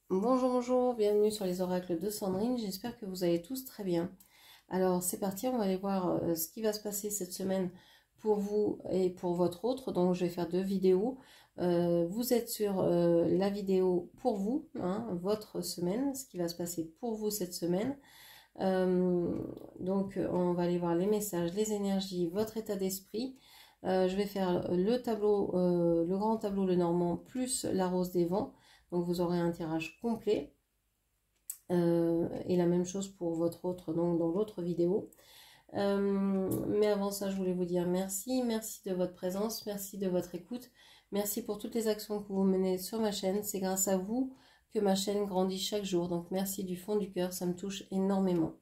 Bonjour, bonjour, bienvenue sur les oracles de Sandrine, j'espère que vous allez tous très bien. Alors c'est parti, on va aller voir ce qui va se passer cette semaine pour vous et pour votre autre. Donc je vais faire deux vidéos. Vous êtes sur la vidéo pour vous, hein, votre semaine, ce qui va se passer pour vous cette semaine. Donc on va aller voir les messages, les énergies, votre état d'esprit. Je vais faire le tableau, le grand tableau le normand plus la rose des vents. Donc vous aurez un tirage complet. Et la même chose pour votre autre, donc dans l'autre vidéo. Mais avant ça, je voulais vous dire merci de votre présence, merci de votre écoute, merci pour toutes les actions que vous menez sur ma chaîne. C'est grâce à vous que ma chaîne grandit chaque jour, donc merci du fond du cœur, ça me touche énormément.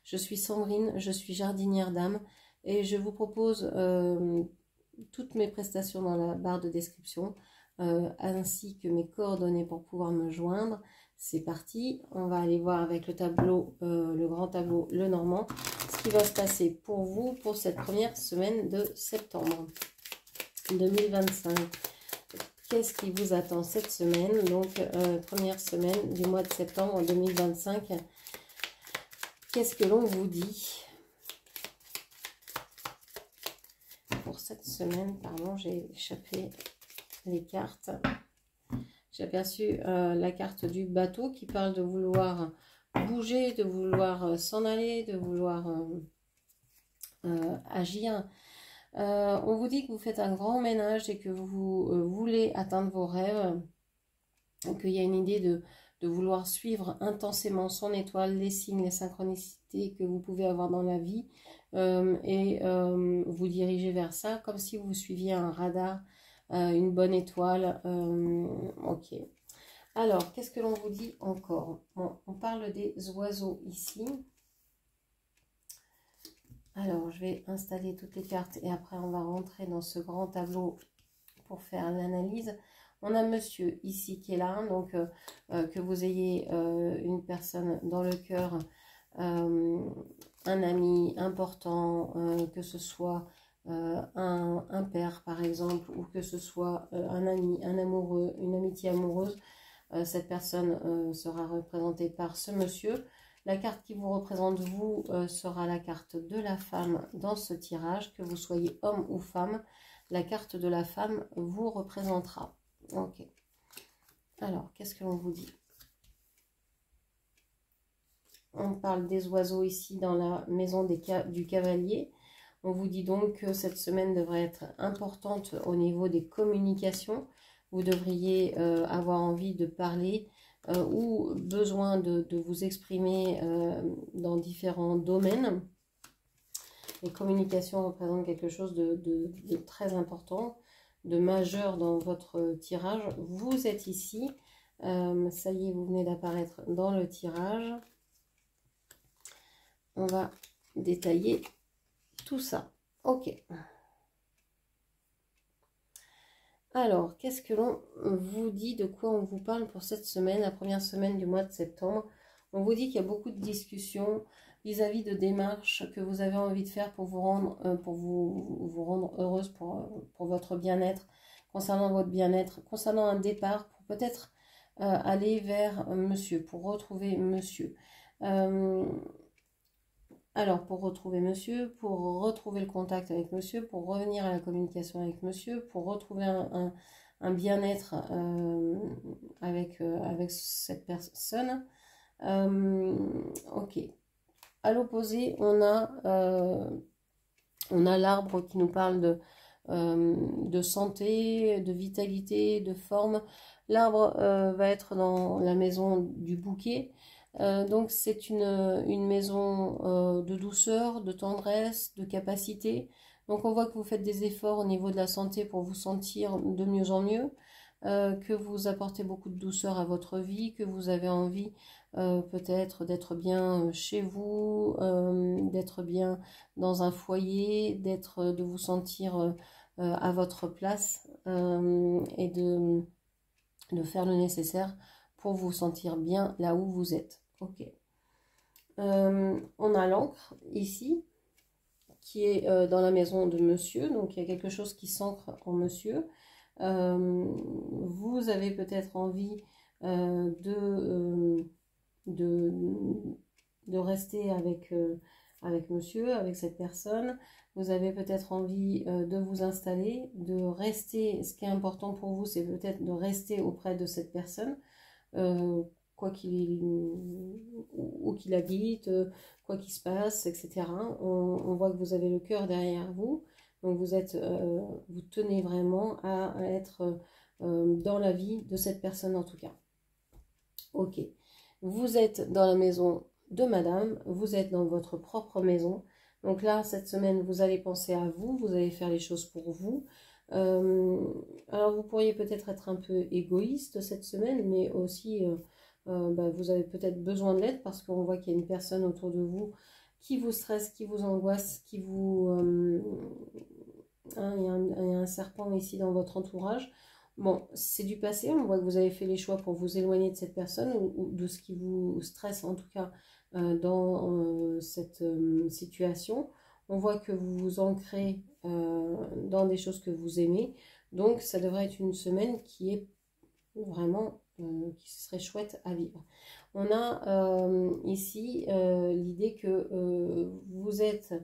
Je suis Sandrine, je suis jardinière d'âme et je vous propose toutes mes prestations dans la barre de description, ainsi que mes coordonnées pour pouvoir me joindre. C'est parti, on va aller voir avec le tableau, le grand tableau, le normand, ce qui va se passer pour vous pour cette première semaine de septembre 2025. Qu'est-ce qui vous attend cette semaine? Donc, première semaine du mois de septembre 2025. Qu'est-ce que l'on vous dit pour cette semaine? Pardon, j'ai échappé les cartes. J'ai aperçu la carte du bateau qui parle de vouloir bouger, de vouloir s'en aller, de vouloir agir. On vous dit que vous faites un grand ménage et que vous voulez atteindre vos rêves, qu'il y a une idée de vouloir suivre intensément son étoile, les signes, les synchronicités que vous pouvez avoir dans la vie et vous diriger vers ça comme si vous suiviez un radar, une bonne étoile. Ok. Alors, qu'est-ce que l'on vous dit encore? Bon, on parle des oiseaux ici. Alors, je vais installer toutes les cartes et après, on va rentrer dans ce grand tableau pour faire l'analyse. On a monsieur ici qui est là, donc que vous ayez une personne dans le cœur, un ami important, que ce soit un père par exemple, ou que ce soit un ami, un amoureux, une amitié amoureuse. Cette personne sera représentée par ce monsieur. La carte qui vous représente vous sera la carte de la femme dans ce tirage, que vous soyez homme ou femme. La carte de la femme vous représentera. Ok. Alors, qu'est-ce que l'on vous dit? On parle des oiseaux ici dans la maison du cavalier. On vous dit donc que cette semaine devrait être importante au niveau des communications. Vous devriez avoir envie de parler ou besoin de vous exprimer dans différents domaines. Les communications représentent quelque chose de très important, de majeur dans votre tirage. Vous êtes ici. Ça y est, vous venez d'apparaître dans le tirage. On va détailler tout ça. Ok. Alors, qu'est-ce que l'on vous dit? De quoi on vous parle pour cette semaine, la première semaine du mois de septembre? On vous dit qu'il y a beaucoup de discussions vis-à-vis de démarches que vous avez envie de faire pour vous rendre, vous rendre heureuse, pour votre bien-être, concernant votre bien-être, concernant un départ, pour peut-être aller vers monsieur, pour retrouver monsieur. Alors, pour retrouver monsieur, pour retrouver le contact avec monsieur, pour revenir à la communication avec monsieur, pour retrouver un bien-être avec cette personne. Ok. À l'opposé, on a l'arbre qui nous parle de santé, de vitalité, de forme. L'arbre va être dans la maison du bouquet. Donc c'est une maison de douceur, de tendresse, de capacité. Donc on voit que vous faites des efforts au niveau de la santé pour vous sentir de mieux en mieux, que vous apportez beaucoup de douceur à votre vie, que vous avez envie peut-être d'être bien chez vous, d'être bien dans un foyer, de vous sentir à votre place et de faire le nécessaire pour vous sentir bien là où vous êtes. Ok. On a l'encre ici qui est dans la maison de monsieur, donc il y a quelque chose qui s'ancre en monsieur. Vous avez peut-être envie de rester avec monsieur, avec cette personne. Vous avez peut-être envie de vous installer, de rester. Ce qui est important pour vous, c'est peut-être de rester auprès de cette personne, quoi qu'il où qu'il habite, quoi qu'il se passe, etc. On voit que vous avez le cœur derrière vous, donc vous tenez vraiment à être dans la vie de cette personne en tout cas. Ok, vous êtes dans la maison de madame, vous êtes dans votre propre maison. Donc là, cette semaine, vous allez penser à vous, vous allez faire les choses pour vous. Alors, vous pourriez peut-être être un peu égoïste cette semaine, mais aussi, vous avez peut-être besoin de l'aide parce qu'on voit qu'il y a une personne autour de vous qui vous stresse, qui vous angoisse, qui vous... il y a un serpent ici dans votre entourage. Bon, c'est du passé, on voit que vous avez fait les choix pour vous éloigner de cette personne ou de ce qui vous stresse en tout cas dans cette situation. On voit que vous vous ancrez dans des choses que vous aimez. Donc, ça devrait être une semaine qui est vraiment, qui serait chouette à vivre. On a ici l'idée que vous êtes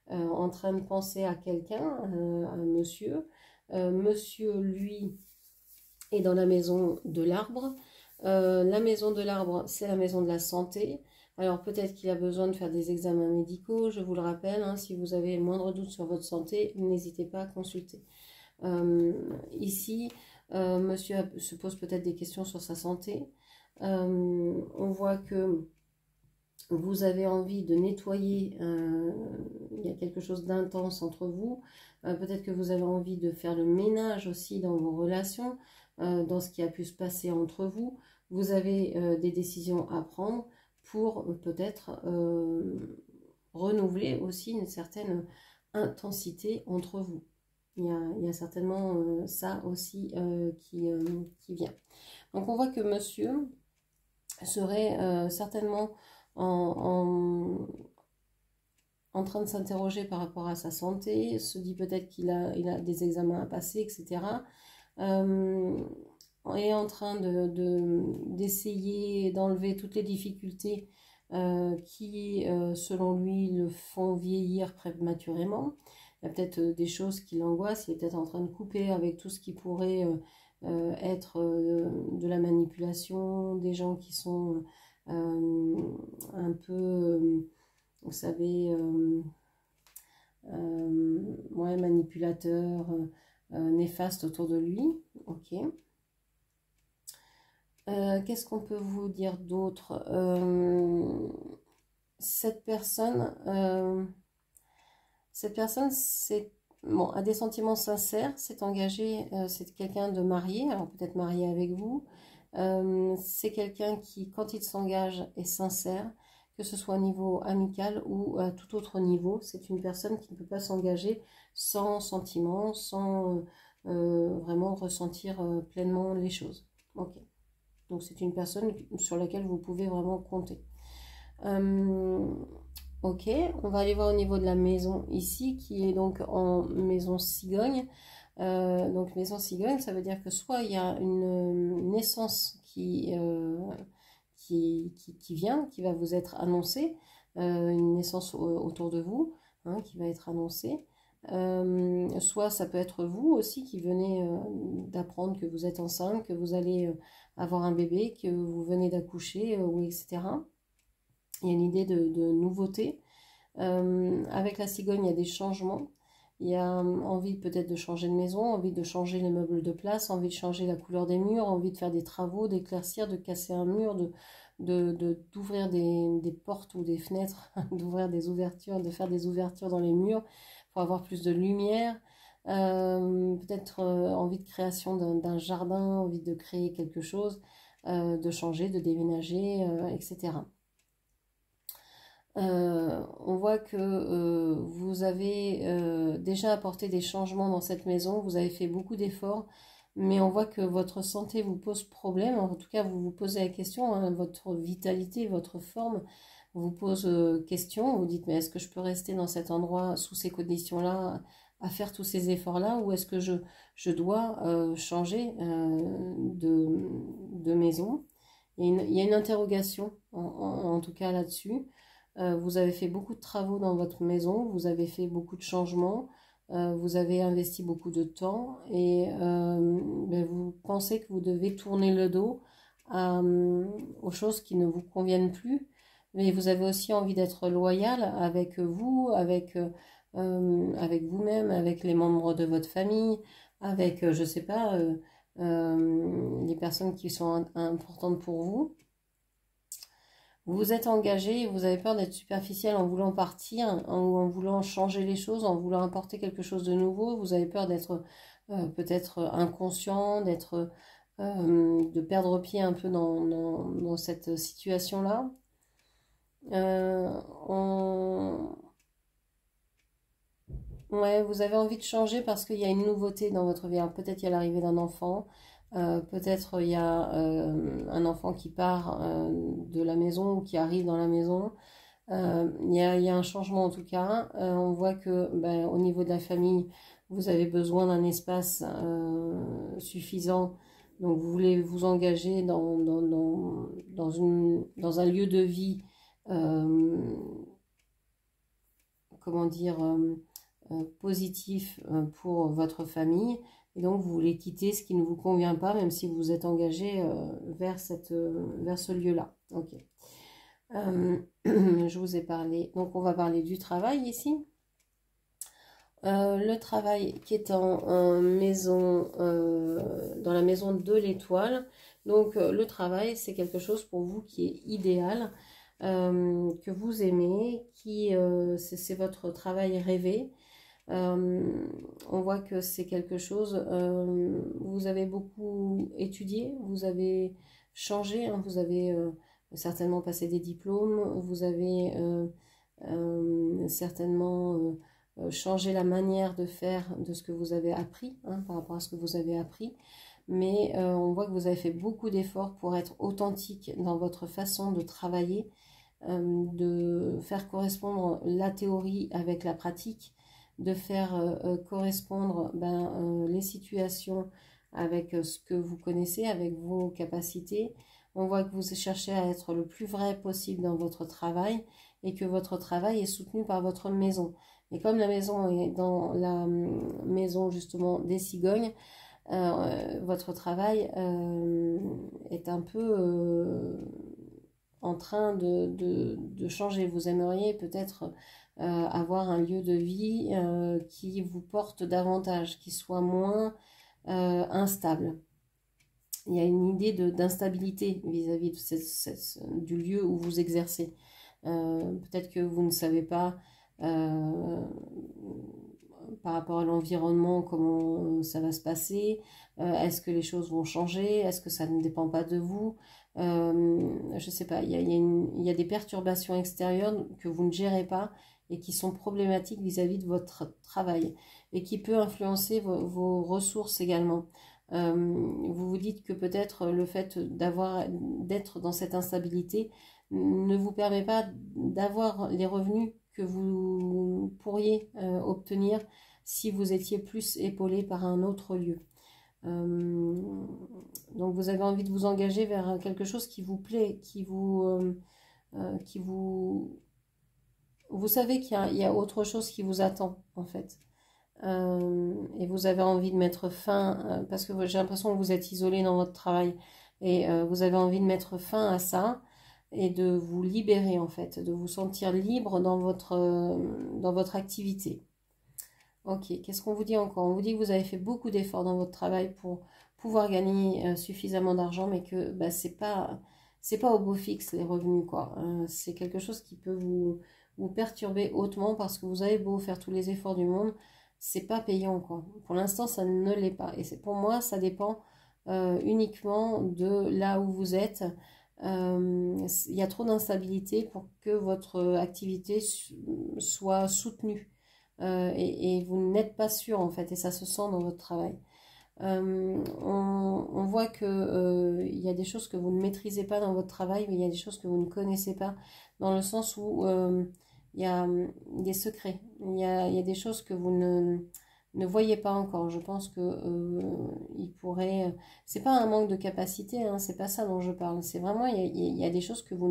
en train de penser à quelqu'un, à un monsieur. Monsieur, lui, est dans la maison de l'arbre. La maison de l'arbre, c'est la maison de la santé. Alors peut-être qu'il a besoin de faire des examens médicaux, je vous le rappelle, hein, si vous avez le moindre doute sur votre santé, n'hésitez pas à consulter. Ici, monsieur se pose peut-être des questions sur sa santé. On voit que vous avez envie de nettoyer, il y a quelque chose d'intense entre vous. Peut-être que vous avez envie de faire le ménage aussi dans vos relations, dans ce qui a pu se passer entre vous. Vous avez des décisions à prendre pour peut-être renouveler aussi une certaine intensité entre vous. Il y a certainement ça aussi qui vient. Donc on voit que monsieur serait certainement en train de s'interroger par rapport à sa santé, se dit peut-être qu'il a des examens à passer, etc. Est en train d'essayer d'enlever toutes les difficultés qui, selon lui, le font vieillir prématurément. Il y a peut-être des choses qui l'angoissent, il est peut-être en train de couper avec tout ce qui pourrait être de la manipulation, des gens qui sont un peu, vous savez, ouais, manipulateurs, néfastes autour de lui. Ok. Qu'est-ce qu'on peut vous dire d'autre? Cette personne, bon, a des sentiments sincères, c'est engagé, c'est quelqu'un de marié, alors peut-être marié avec vous. C'est quelqu'un qui, quand il s'engage, est sincère, que ce soit au niveau amical ou à tout autre niveau. C'est une personne qui ne peut pas s'engager sans sentiment, sans vraiment ressentir pleinement les choses. Ok. Donc c'est une personne sur laquelle vous pouvez vraiment compter. Ok, on va aller voir au niveau de la maison ici, qui est donc en maison cigogne. Donc maison cigogne, ça veut dire que soit il y a une naissance qui vient, qui va vous être annoncée, une naissance autour de vous, hein, qui va être annoncée. Soit ça peut être vous aussi qui venez d'apprendre que vous êtes enceinte, que vous allez avoir un bébé, que vous venez d'accoucher, ou etc. Il y a une idée de nouveauté. Avec la cigogne, il y a des changements. Il y a envie peut-être de changer de maison, envie de changer les meubles de place, envie de changer la couleur des murs, envie de faire des travaux, d'éclaircir, de casser un mur, d'ouvrir des portes ou des fenêtres, d'ouvrir des ouvertures, de faire des ouvertures dans les murs pour avoir plus de lumière. Peut-être envie de création d'un jardin, envie de créer quelque chose, de changer, de déménager, etc. On voit que vous avez déjà apporté des changements dans cette maison, vous avez fait beaucoup d'efforts, mais on voit que votre santé vous pose problème, en tout cas vous vous posez la question, hein, votre vitalité, votre forme vous pose question, vous dites mais est-ce que je peux rester dans cet endroit sous ces conditions-là à faire tous ces efforts-là, ou est-ce que je dois changer de maison? Il y a une interrogation, en tout cas là-dessus. Vous avez fait beaucoup de travaux dans votre maison, vous avez fait beaucoup de changements, vous avez investi beaucoup de temps et vous pensez que vous devez tourner le dos aux choses qui ne vous conviennent plus, mais vous avez aussi envie d'être loyal avec vous, avec vous-même, avec les membres de votre famille, avec, je sais pas, les personnes qui sont importantes pour vous. Vous vous êtes engagé et vous avez peur d'être superficiel en voulant partir, en voulant changer les choses, en voulant apporter quelque chose de nouveau. Vous avez peur d'être peut-être inconscient, de perdre pied un peu dans cette situation-là. Ouais, vous avez envie de changer parce qu'il y a une nouveauté dans votre vie. Peut-être il y a l'arrivée d'un enfant, peut-être il y a un enfant qui part de la maison ou qui arrive dans la maison. Il y a un changement en tout cas. On voit que au niveau de la famille, vous avez besoin d'un espace suffisant. Donc vous voulez vous engager dans un lieu de vie, comment dire, positif pour votre famille. Et donc vous voulez quitter ce qui ne vous convient pas, même si vous êtes engagé vers ce lieu-là. Ok. Je vous ai parlé, donc on va parler du travail ici. Le travail qui est en maison, dans la maison de l'étoile. Donc le travail, c'est quelque chose pour vous qui est idéal, que vous aimez, c'est votre travail rêvé. On voit que c'est quelque chose, vous avez beaucoup étudié, vous avez changé, hein, vous avez certainement passé des diplômes, vous avez certainement changé la manière de faire de ce que vous avez appris, hein, par rapport à ce que vous avez appris, mais on voit que vous avez fait beaucoup d'efforts pour être authentique dans votre façon de travailler, de faire correspondre la théorie avec la pratique, de faire correspondre les situations avec ce que vous connaissez, avec vos capacités. On voit que vous cherchez à être le plus vrai possible dans votre travail et que votre travail est soutenu par votre maison. Et comme la maison est dans la maison justement des cigognes, votre travail est un peu en train de changer. Vous aimeriez peut-être avoir un lieu de vie qui vous porte davantage, qui soit moins instable. Il y a une idée d'instabilité vis-à-vis du lieu où vous exercez. Peut-être que vous ne savez pas par rapport à l'environnement comment ça va se passer, est-ce que les choses vont changer, est-ce que ça ne dépend pas de vous, je sais pas, il y a des perturbations extérieures que vous ne gérez pas et qui sont problématiques vis-à-vis de votre travail et qui peut influencer vos ressources également. Vous vous dites que peut-être le fait d'être dans cette instabilité ne vous permet pas d'avoir les revenus que vous pourriez obtenir si vous étiez plus épaulé par un autre lieu. Donc vous avez envie de vous engager vers quelque chose qui vous plaît, vous savez qu'il y a autre chose qui vous attend en fait. Et vous avez envie de mettre fin, parce que j'ai l'impression que vous êtes isolé dans votre travail, et vous avez envie de mettre fin à ça, et de vous libérer en fait, de vous sentir libre dans votre activité. Ok, qu'est-ce qu'on vous dit encore? On vous dit que vous avez fait beaucoup d'efforts dans votre travail pour pouvoir gagner suffisamment d'argent, mais que c'est pas au beau fixe les revenus, quoi. C'est quelque chose qui peut vous perturber hautement parce que vous avez beau faire tous les efforts du monde, c'est pas payant, quoi. Pour l'instant, ça ne l'est pas. Et pour moi, ça dépend uniquement de là où vous êtes. Il y a trop d'instabilité pour que votre activité soit soutenue. Et vous n'êtes pas sûr en fait, et ça se sent dans votre travail. On voit que il y a des choses que vous ne maîtrisez pas dans votre travail, mais il y a des choses que vous ne connaissez pas, dans le sens où il y a des secrets, il y a des choses que vous ne voyez pas encore. Je pense que il pourrait... c'est pas un manque de capacité, hein, c'est pas ça dont je parle. C'est vraiment, il y a des choses que vous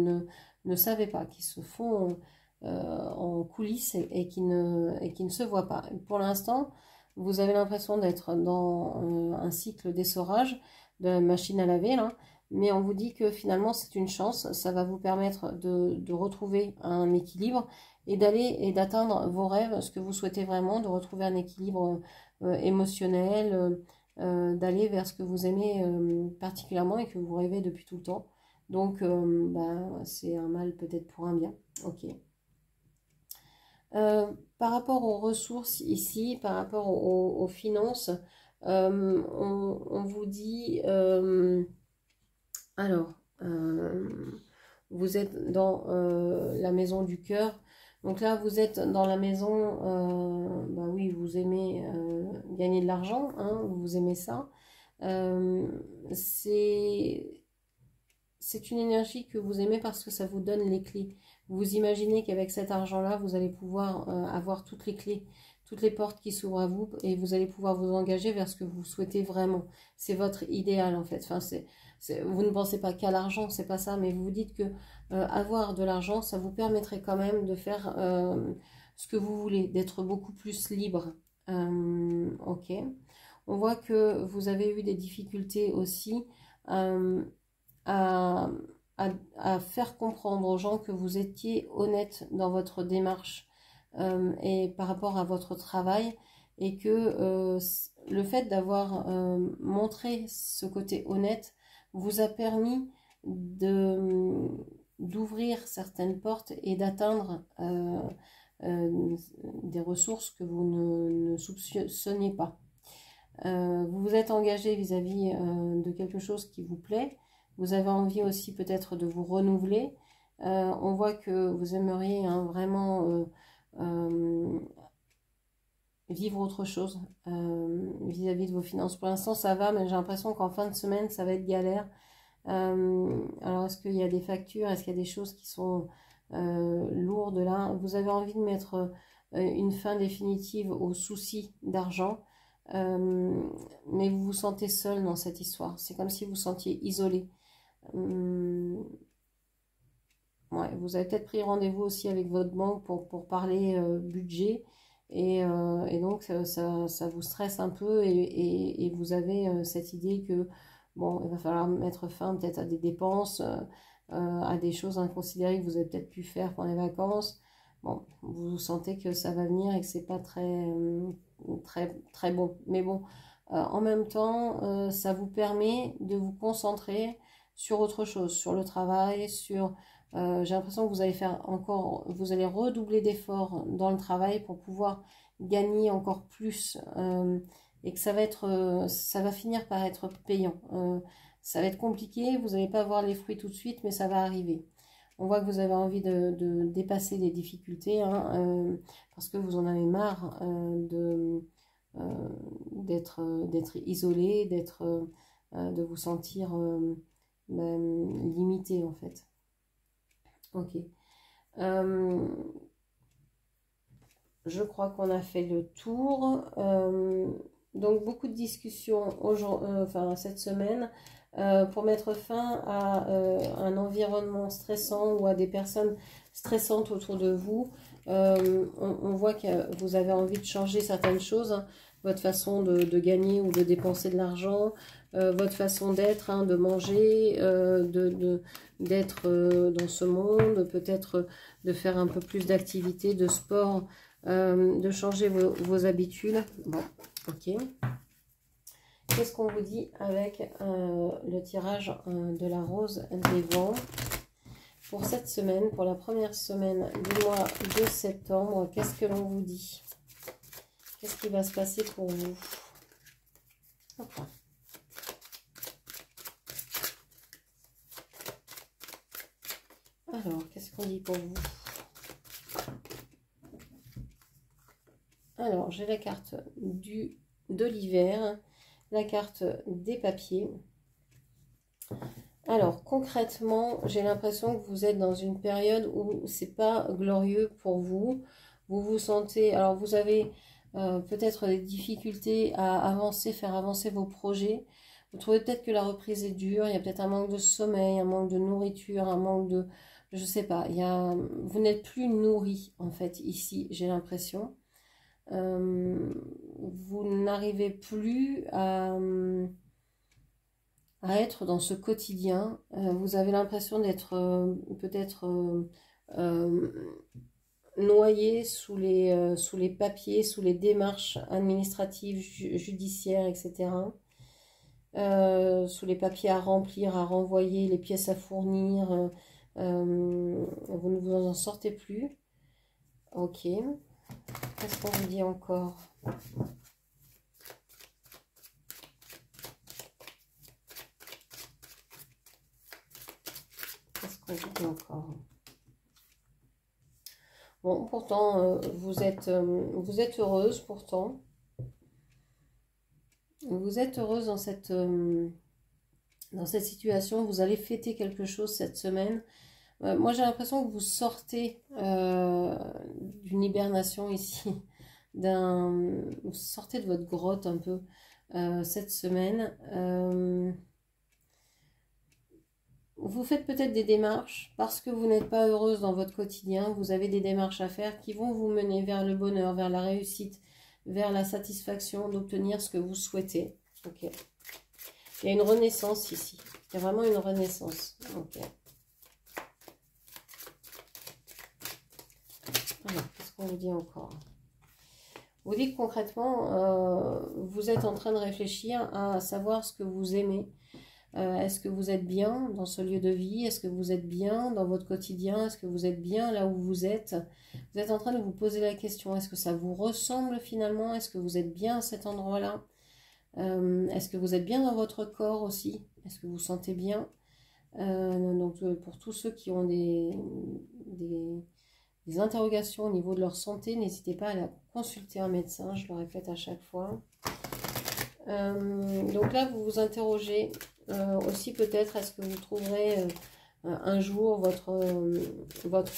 ne savez pas, qui se font en coulisses et qui ne se voient pas. Pour l'instant, vous avez l'impression d'être dans un cycle d'essorage de la machine à laver, là. Mais on vous dit que finalement, c'est une chance. Ça va vous permettre de retrouver un équilibre et d'aller et d'atteindre vos rêves, ce que vous souhaitez vraiment, de retrouver un équilibre émotionnel, d'aller vers ce que vous aimez particulièrement et que vous rêvez depuis tout le temps. Donc, bah, c'est un mal peut-être pour un bien. Ok. Par rapport aux ressources ici, par rapport aux finances, on vous dit, alors, vous êtes dans la maison du cœur. Donc là, vous êtes dans la maison, bah oui, vous aimez gagner de l'argent, hein, vous aimez ça. C'est une énergie que vous aimez parce que ça vous donne les clés. Vous imaginez qu'avec cet argent-là, vous allez pouvoir avoir toutes les clés, toutes les portes qui s'ouvrent à vous et vous allez pouvoir vous engager vers ce que vous souhaitez vraiment. C'est votre idéal en fait. Enfin, vous ne pensez pas qu'à l'argent, c'est pas ça, mais vous vous dites que avoir de l'argent, ça vous permettrait quand même de faire ce que vous voulez, d'être beaucoup plus libre. Ok. On voit que vous avez eu des difficultés aussi à, à faire comprendre aux gens que vous étiez honnête dans votre démarche et par rapport à votre travail et que le fait d'avoir montré ce côté honnête vous a permis d'ouvrir certaines portes et d'atteindre des ressources que vous ne soupçonniez pas. Vous vous êtes engagé vis-à-vis de quelque chose qui vous plaît. Vous avez envie aussi peut-être de vous renouveler. On voit que vous aimeriez hein, vraiment vivre autre chose vis-à-vis de vos finances. Pour l'instant, ça va, mais j'ai l'impression qu'en fin de semaine, ça va être galère. Alors, est-ce qu'il y a des factures? Est-ce qu'il y a des choses qui sont lourdes là? Vous avez envie de mettre une fin définitive aux soucis d'argent. Mais vous vous sentez seul dans cette histoire. C'est comme si vous vous sentiez isolé. Ouais, vous avez peut-être pris rendez-vous aussi avec votre banque pour parler budget. Et donc, ça vous stresse un peu et vous avez cette idée que, bon, il va falloir mettre fin peut-être à des dépenses, à des choses inconsidérées que vous avez peut-être pu faire pendant les vacances. Bon, vous sentez que ça va venir et que c'est pas très bon. Mais bon, en même temps, ça vous permet de vous concentrer sur autre chose, sur le travail, j'ai l'impression que vous allez vous allez redoubler d'efforts dans le travail pour pouvoir gagner encore plus et que ça va finir par être payant. Ça va être compliqué, vous n'allez pas voir les fruits tout de suite, mais ça va arriver. On voit que vous avez envie de dépasser les difficultés hein, parce que vous en avez marre d'être isolé, de vous sentir limité en fait. Ok. Je crois qu'on a fait le tour. Donc beaucoup de discussions cette semaine pour mettre fin à un environnement stressant ou à des personnes stressantes autour de vous. On voit que vous avez envie de changer certaines choses, hein, votre façon de gagner ou de dépenser de l'argent, votre façon d'être, hein, de manger, d'être dans ce monde, peut-être de faire un peu plus d'activité, de sport, de changer vos habitudes. Bon, ok. Qu'est-ce qu'on vous dit avec le tirage de la rose des vents pour cette semaine, pour la première semaine du mois de septembre? Qu'est-ce que l'on vous dit? Qu'est-ce qui va se passer pour vous? Hop là. Alors, qu'est-ce qu'on dit pour vous? Alors, j'ai la carte de l'hiver, la carte des papiers. Alors, concrètement, j'ai l'impression que vous êtes dans une période où c'est pas glorieux pour vous. Vous vous sentez... Alors, vous avez peut-être des difficultés à avancer, faire avancer vos projets. Vous trouvez peut-être que la reprise est dure, il y a peut-être un manque de sommeil, un manque de nourriture, un manque de... Je sais pas, vous n'êtes plus nourri en fait ici, j'ai l'impression. Vous n'arrivez plus à être dans ce quotidien. Vous avez l'impression d'être peut-être noyé sous les papiers, sous les démarches administratives, judiciaires, etc. Sous les papiers à remplir, à renvoyer, les pièces à fournir. Vous ne vous en sortez plus. Ok. Qu'est-ce qu'on vous dit encore? Qu'est-ce qu'on vous dit encore? Bon, pourtant, vous êtes heureuse, pourtant. Vous êtes heureuse dans cette situation. Vous allez fêter quelque chose cette semaine. Moi, j'ai l'impression que vous sortez d'une hibernation ici. Vous sortez de votre grotte un peu cette semaine. Vous faites peut-être des démarches parce que vous n'êtes pas heureuse dans votre quotidien. Vous avez des démarches à faire qui vont vous mener vers le bonheur, vers la réussite, vers la satisfaction d'obtenir ce que vous souhaitez. Ok. Il y a une renaissance ici. Il y a vraiment une renaissance. Ok. Alors, qu'est-ce qu'on vous dit encore? Vous dit que concrètement, vous êtes en train de réfléchir à savoir ce que vous aimez. Est-ce que vous êtes bien dans ce lieu de vie? Est-ce que vous êtes bien dans votre quotidien? Est-ce que vous êtes bien là où vous êtes? Vous êtes en train de vous poser la question, est-ce que ça vous ressemble finalement? Est-ce que vous êtes bien à cet endroit-là? Est-ce que vous êtes bien dans votre corps aussi? Est-ce que vous vous sentez bien? Donc pour tous ceux qui ont des interrogations au niveau de leur santé, n'hésitez pas à aller consulter un médecin, je le répète à chaque fois. Donc là, vous vous interrogez aussi peut-être, est-ce que vous trouverez un jour votre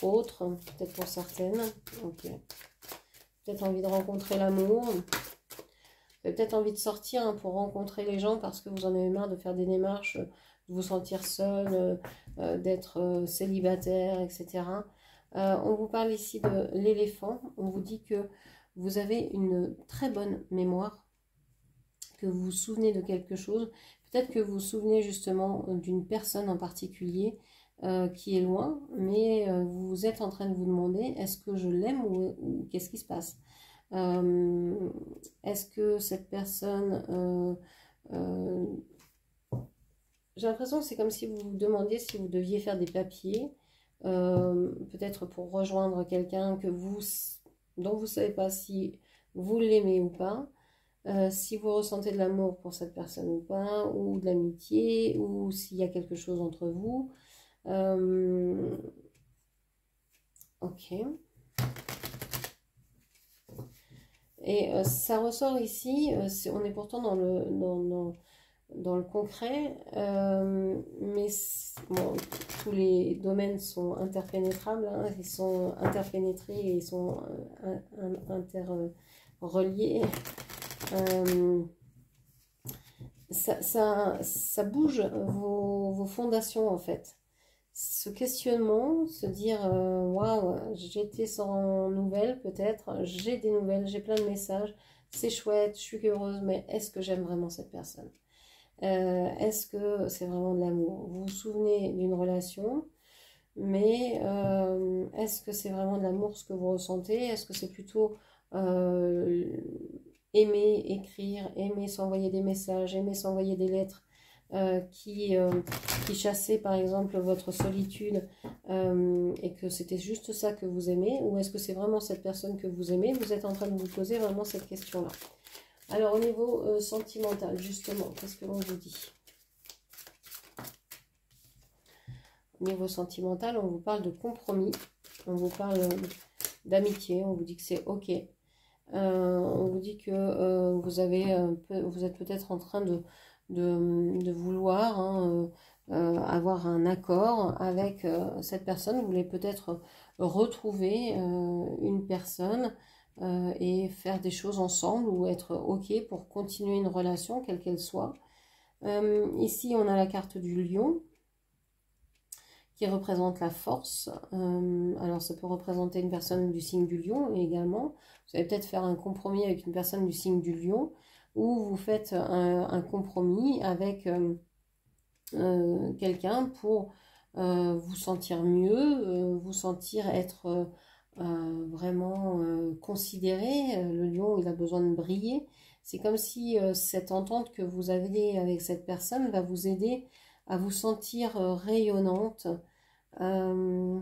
autre, peut-être pour certaines. Ok. Peut-être envie de rencontrer l'amour. Vous avez peut-être envie de sortir hein, pour rencontrer les gens parce que vous en avez marre de faire des démarches, de vous sentir seul, d'être célibataire, etc. On vous parle ici de l'éléphant. On vous dit que vous avez une très bonne mémoire, que vous vous souvenez de quelque chose. Peut-être que vous vous souvenez justement d'une personne en particulier qui est loin, mais vous êtes en train de vous demander, est-ce que je l'aime ou qu'est-ce qui se passe? Est-ce que cette personne... j'ai l'impression que c'est comme si vous vous demandiez si vous deviez faire des papiers, peut-être pour rejoindre quelqu'un dont vous ne savez pas si vous l'aimez ou pas. Si vous ressentez de l'amour pour cette personne ou pas, ou de l'amitié, ou s'il y a quelque chose entre vous. Ok. Et ça ressort ici, on est pourtant dans le concret, mais bon, tous les domaines sont interpénétrables, hein, ils sont interpénétrés et ils sont interreliés. Ça bouge vos fondations en fait. Ce questionnement, se dire waouh, j'étais sans nouvelles peut-être, j'ai des nouvelles, j'ai plein de messages, c'est chouette, je suis heureuse, mais est-ce que j'aime vraiment cette personne? Est-ce que c'est vraiment de l'amour? Vous vous souvenez d'une relation, mais est-ce que c'est vraiment de l'amour ce que vous ressentez? Est-ce que c'est plutôt aimer écrire, aimer s'envoyer des messages, aimer s'envoyer des lettres qui chassaient par exemple votre solitude et que c'était juste ça que vous aimez, ou est-ce que c'est vraiment cette personne que vous aimez? Vous êtes en train de vous poser vraiment cette question-là. Alors au niveau sentimental, justement, qu'est-ce que l'on vous dit? Au niveau sentimental, on vous parle de compromis, on vous parle d'amitié, on vous dit que c'est ok. On vous dit que vous êtes peut-être en train de vouloir hein, avoir un accord avec cette personne. Vous voulez peut-être retrouver une personne et faire des choses ensemble ou être OK pour continuer une relation, quelle qu'elle soit. Ici, on a la carte du lion qui représente la force. Alors, ça peut représenter une personne du signe du lion également. Vous allez peut-être faire un compromis avec une personne du signe du lion ou vous faites un compromis avec quelqu'un pour vous sentir mieux, vous sentir être vraiment considéré. Le lion, il a besoin de briller. C'est comme si cette entente que vous avez avec cette personne va vous aider à vous sentir rayonnante. Je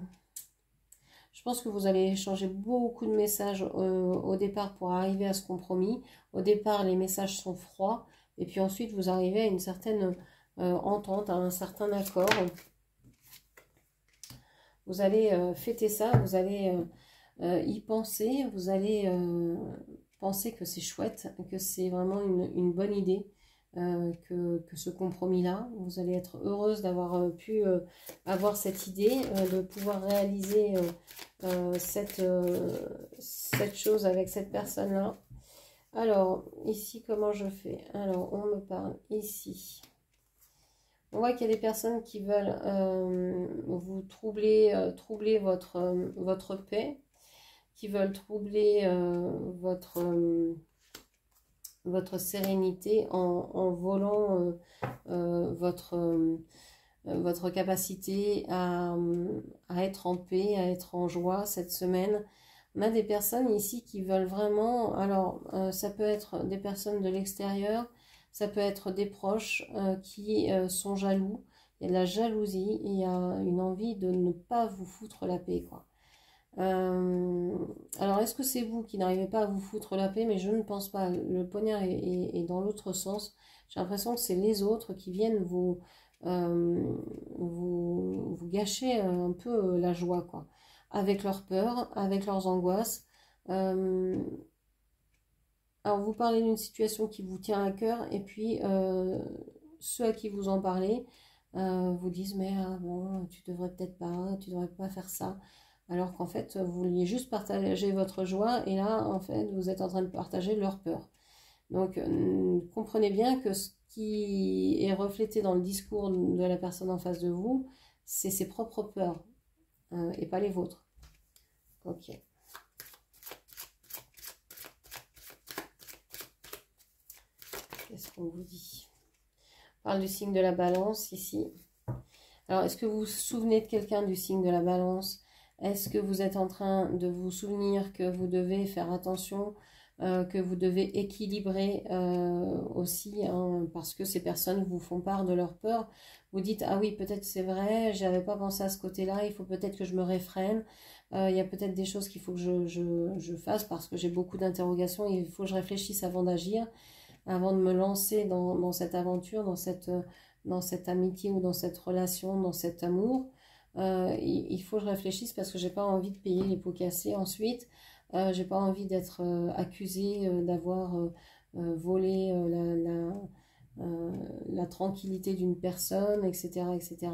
pense que vous allez échanger beaucoup de messages au départ pour arriver à ce compromis. Au départ, les messages sont froids et puis ensuite, vous arrivez à une certaine entente, à un certain accord. Vous allez fêter ça, vous allez y penser, vous allez penser que c'est chouette, que c'est vraiment une bonne idée, que ce compromis-là. Vous allez être heureuse d'avoir pu avoir cette idée, de pouvoir réaliser cette chose avec cette personne-là. Alors, ici, comment je fais? Alors, on me parle ici. On voit qu'il y a des personnes qui veulent vous troubler votre paix, qui veulent troubler votre sérénité en volant votre capacité à être en paix, à être en joie cette semaine. On a des personnes ici qui veulent vraiment, alors ça peut être des personnes de l'extérieur, ça peut être des proches qui sont jaloux, il y a de la jalousie, il y a une envie de ne pas vous foutre la paix, quoi. Alors est-ce que c'est vous qui n'arrivez pas à vous foutre la paix? Mais je ne pense pas, le poignard est dans l'autre sens. J'ai l'impression que c'est les autres qui viennent vous gâcher un peu la joie, quoi, avec leurs peurs, avec leurs angoisses. Alors vous parlez d'une situation qui vous tient à cœur et puis ceux à qui vous en parlez vous disent mais bon, tu devrais pas faire ça. Alors qu'en fait, vous vouliez juste partager votre joie et là, en fait, vous êtes en train de partager leur peur. Donc, comprenez bien que ce qui est reflété dans le discours de la personne en face de vous, c'est ses propres peurs et pas les vôtres. Ok. Qu'est-ce qu'on vous dit? On parle du signe de la balance ici. Alors, est-ce que vous vous souvenez de quelqu'un du signe de la balance? Est-ce que vous êtes en train de vous souvenir que vous devez faire attention, que vous devez équilibrer aussi, hein, parce que ces personnes vous font part de leur peur. Vous dites, ah oui, peut-être c'est vrai, j'avais pas pensé à ce côté-là, il faut peut-être que je me réfrène. Il y a peut-être des choses qu'il faut que je fasse parce que j'ai beaucoup d'interrogations, il faut que je réfléchisse avant d'agir, avant de me lancer dans cette aventure, dans cette amitié ou dans cette relation, dans cet amour. Il faut que je réfléchisse parce que j'ai pas envie de payer les pots cassés ensuite. J'ai pas envie d'être accusée d'avoir volé la tranquillité d'une personne, etc., etc.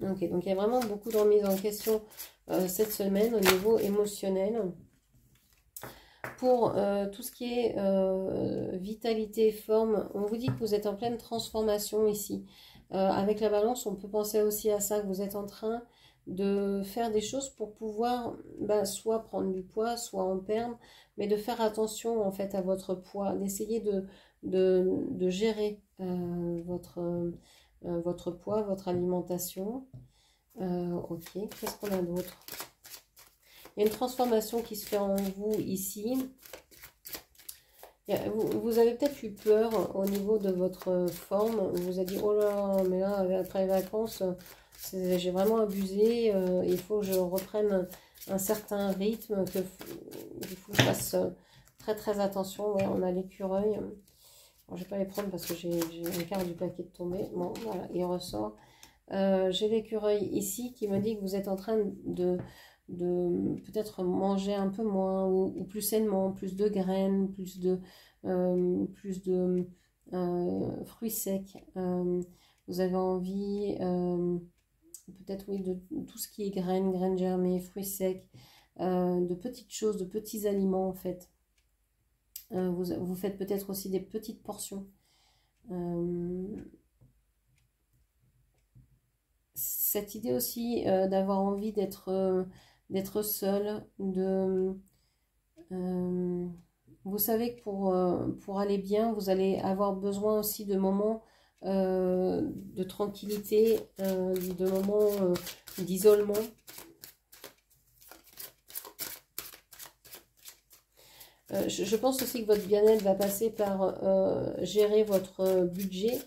Okay, donc il y a vraiment beaucoup de remise en question cette semaine au niveau émotionnel. Pour tout ce qui est vitalité, forme, on vous dit que vous êtes en pleine transformation ici. Avec la balance, on peut penser aussi à ça, que vous êtes en train de faire des choses pour pouvoir soit prendre du poids, soit en perdre, mais de faire attention en fait à votre poids, d'essayer de gérer votre poids, votre alimentation. Ok, qu'est-ce qu'on a d'autre? Il y a une transformation qui se fait en vous ici. Vous avez peut-être eu peur au niveau de votre forme. Vous vous êtes dit, oh là, mais là, après les vacances, j'ai vraiment abusé. Il faut que je reprenne un certain rythme. Il faut que je fasse très très attention. Ouais, on a l'écureuil. Alors, je ne vais pas les prendre parce que j'ai un quart du paquet de tomber. Bon, voilà, il ressort. J'ai l'écureuil ici qui me dit que vous êtes en train de peut-être manger un peu moins ou plus sainement, plus de graines, plus de fruits secs. Vous avez envie peut-être oui de tout ce qui est graines germées, fruits secs. de petites choses, de petits aliments en fait. Vous faites peut-être aussi des petites portions. Cette idée aussi d'avoir envie d'être seul, vous savez que pour aller bien, vous allez avoir besoin aussi de moments de tranquillité, de moments d'isolement. Je pense aussi que votre bien-être va passer par gérer votre budget,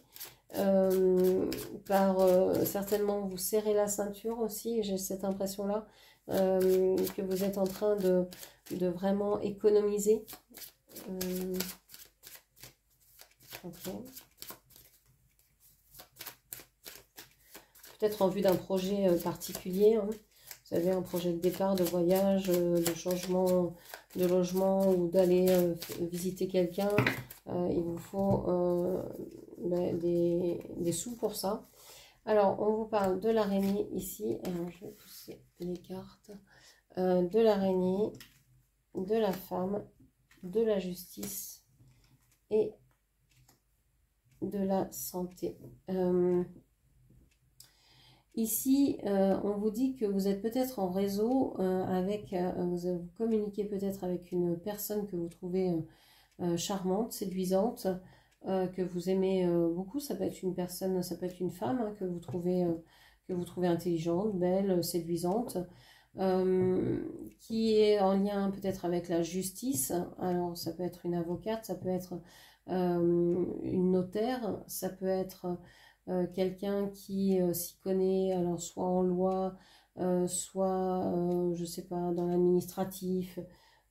par certainement vous serrer la ceinture aussi. J'ai cette impression-là que vous êtes en train de vraiment économiser. Okay. Peut-être en vue d'un projet particulier. Hein. Vous avez un projet de départ, de voyage, de changement de logement ou d'aller visiter quelqu'un. Il vous faut des sous pour ça. Alors, on vous parle de l'araignée ici. Alors, je vais pousser les cartes. De l'araignée, de la femme, de la justice et de la santé. Ici, on vous dit que vous êtes peut-être en réseau avec, vous communiquez peut-être avec une personne que vous trouvez charmante, séduisante, que vous aimez beaucoup. Ça peut être une personne, ça peut être une femme hein, que vous trouvez intelligente, belle, séduisante, qui est en lien peut-être avec la justice. Alors, ça peut être une avocate, ça peut être une notaire, ça peut être quelqu'un qui s'y connaît, alors soit en loi, soit, je sais pas, dans l'administratif,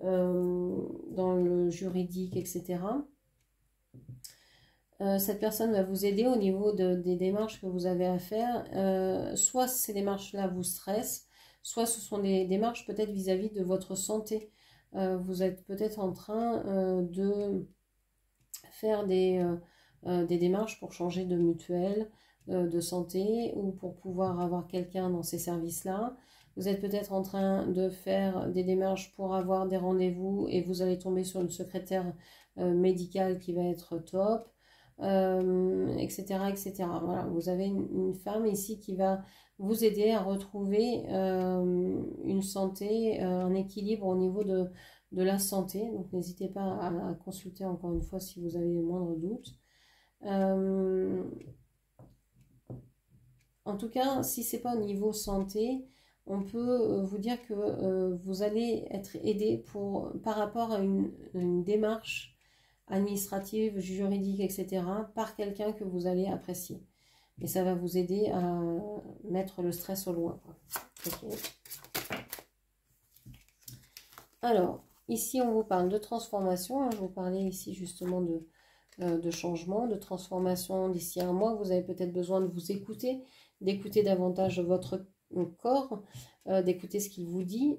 dans le juridique, etc. Cette personne va vous aider au niveau des démarches que vous avez à faire. Soit ces démarches-là vous stressent, soit ce sont des démarches peut-être vis-à-vis de votre santé. Vous êtes peut-être en train de faire des démarches pour changer de mutuelle de santé ou pour pouvoir avoir quelqu'un dans ces services-là. Vous êtes peut-être en train de faire des démarches pour avoir des rendez-vous et vous allez tomber sur une secrétaire médicale qui va être top, etc., etc. Voilà, vous avez une femme ici qui va vous aider à retrouver une santé, un équilibre au niveau de la santé. Donc n'hésitez pas à consulter encore une fois si vous avez le moindre doute. En tout cas, si ce n'est pas au niveau santé, on peut vous dire que vous allez être aidé par rapport à une démarche administrative, juridique, etc. par quelqu'un que vous allez apprécier. Et ça va vous aider à mettre le stress au loin. Okay. Alors, ici, on vous parle de transformation. Je vous parlais ici justement de changement, de transformation d'ici un mois. Vous avez peut-être besoin de vous écouter, d'écouter davantage votre corps, d'écouter ce qu'il vous dit.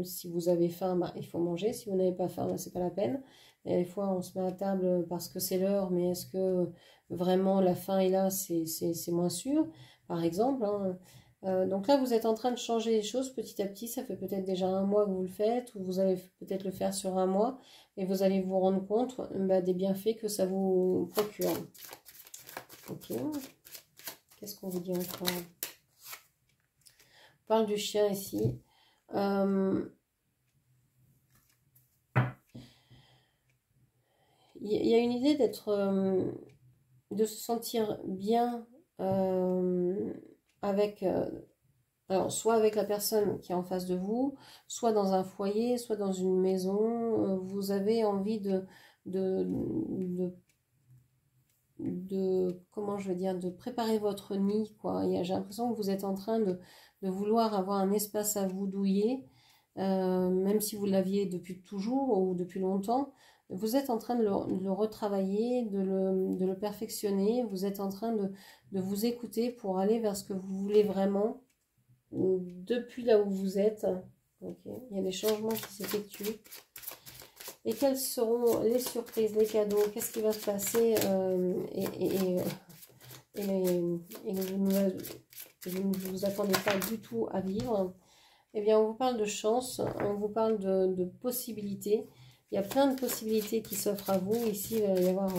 Si vous avez faim, bah, il faut manger. Si vous n'avez pas faim, bah, c'est pas la peine. Et des fois, on se met à table parce que c'est l'heure, mais est-ce que vraiment la faim est là? C'est moins sûr, par exemple. Hein. Donc là, vous êtes en train de changer les choses petit à petit. Ça fait peut-être déjà un mois que vous le faites, ou vous allez peut-être le faire sur un mois, et vous allez vous rendre compte des bienfaits que ça vous procure. Ok. Qu'est-ce qu'on vous dit encore? On parle du chien ici. Il y a une idée de se sentir bien avec, alors soit avec la personne qui est en face de vous, soit dans un foyer, soit dans une maison. Vous avez envie comment je veux dire, de préparer votre nid, quoi. J'ai l'impression que vous êtes en train de vouloir avoir un espace à vous douiller, même si vous l'aviez depuis toujours ou depuis longtemps. Vous êtes en train de le retravailler, de le perfectionner. Vous êtes en train de vous écouter pour aller vers ce que vous voulez vraiment depuis là où vous êtes. Okay. Il y a des changements qui s'effectuent. Et quelles seront les surprises, les cadeaux? Qu'est-ce qui va se passer vous ne vous attendez pas du tout à vivre. eh bien, on vous parle de chance, on vous parle de possibilités. Il y a plein de possibilités qui s'offrent à vous. Ici, il va y avoir,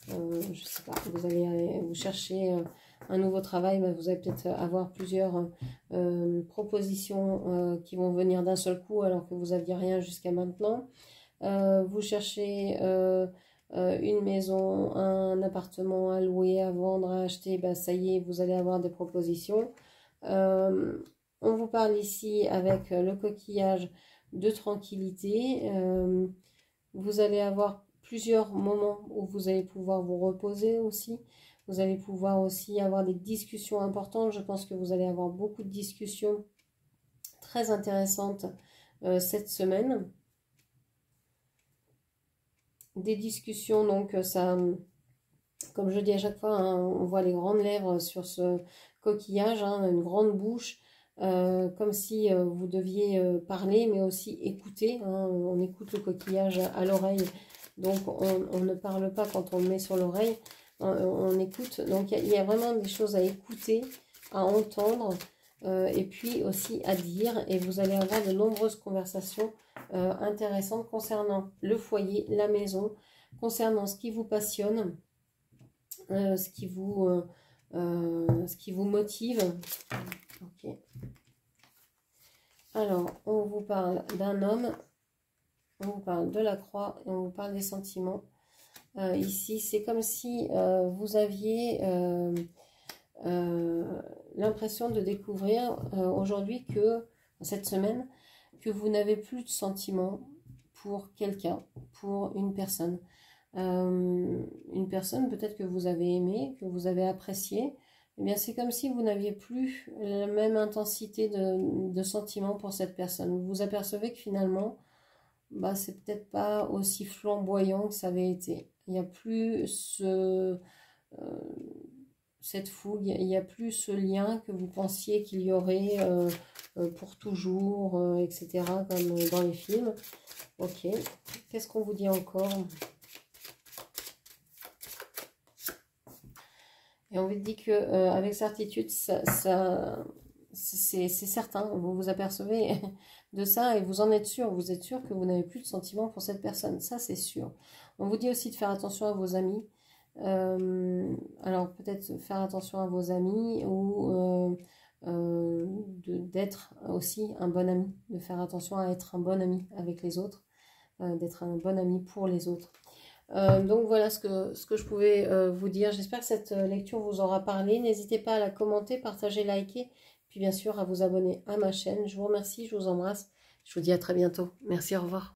je sais pas, vous allez vous chercher un nouveau travail, mais vous allez peut-être avoir plusieurs propositions qui vont venir d'un seul coup alors que vous n'aviez rien jusqu'à maintenant. Vous cherchez une maison, un appartement à louer, à vendre, à acheter, bah, ça y est, vous allez avoir des propositions. On vous parle ici avec le coquillage de tranquillité. Vous allez avoir plusieurs moments où vous allez pouvoir vous reposer aussi. Vous allez pouvoir aussi avoir des discussions importantes. Je pense que vous allez avoir beaucoup de discussions très intéressantes cette semaine. Des discussions, donc ça, comme je dis à chaque fois, hein, on voit les grandes lèvres sur ce coquillage, hein, une grande bouche, comme si vous deviez parler, mais aussi écouter. Hein, on écoute le coquillage à l'oreille, donc on ne parle pas quand on le met sur l'oreille, on écoute. Donc il y a vraiment des choses à écouter, à entendre, et puis aussi à dire. Et vous allez avoir de nombreuses conversations intéressantes concernant le foyer, la maison, concernant ce qui vous passionne, ce qui vous motive. Ok. Alors, on vous parle d'un homme, on vous parle de la croix et on vous parle des sentiments. Ici, c'est comme si vous aviez l'impression de découvrir aujourd'hui que, cette semaine, que vous n'avez plus de sentiments pour quelqu'un, pour une personne. Une personne peut-être que vous avez aimée, que vous avez appréciée. Eh bien, c'est comme si vous n'aviez plus la même intensité de sentiments pour cette personne. Vous vous apercevez que finalement, bah, c'est peut-être pas aussi flamboyant que ça avait été. Il n'y a plus cette fougue, il n'y a plus ce lien que vous pensiez qu'il y aurait pour toujours, etc., comme dans les films. Ok, qu'est-ce qu'on vous dit encore ? Et on vous dit que avec certitude, c'est certain, vous vous apercevez de ça et vous en êtes sûr. Vous êtes sûr que vous n'avez plus de sentiments pour cette personne, ça c'est sûr. On vous dit aussi de faire attention à vos amis. Alors peut-être faire attention à vos amis ou d'être aussi un bon ami, de faire attention à être un bon ami avec les autres, d'être un bon ami pour les autres. Donc voilà ce que je pouvais vous dire. J'espère que cette lecture vous aura parlé. N'hésitez pas à la commenter, partager, liker, puis bien sûr à vous abonner à ma chaîne. Je vous remercie, je vous embrasse. Je vous dis à très bientôt. Merci, au revoir.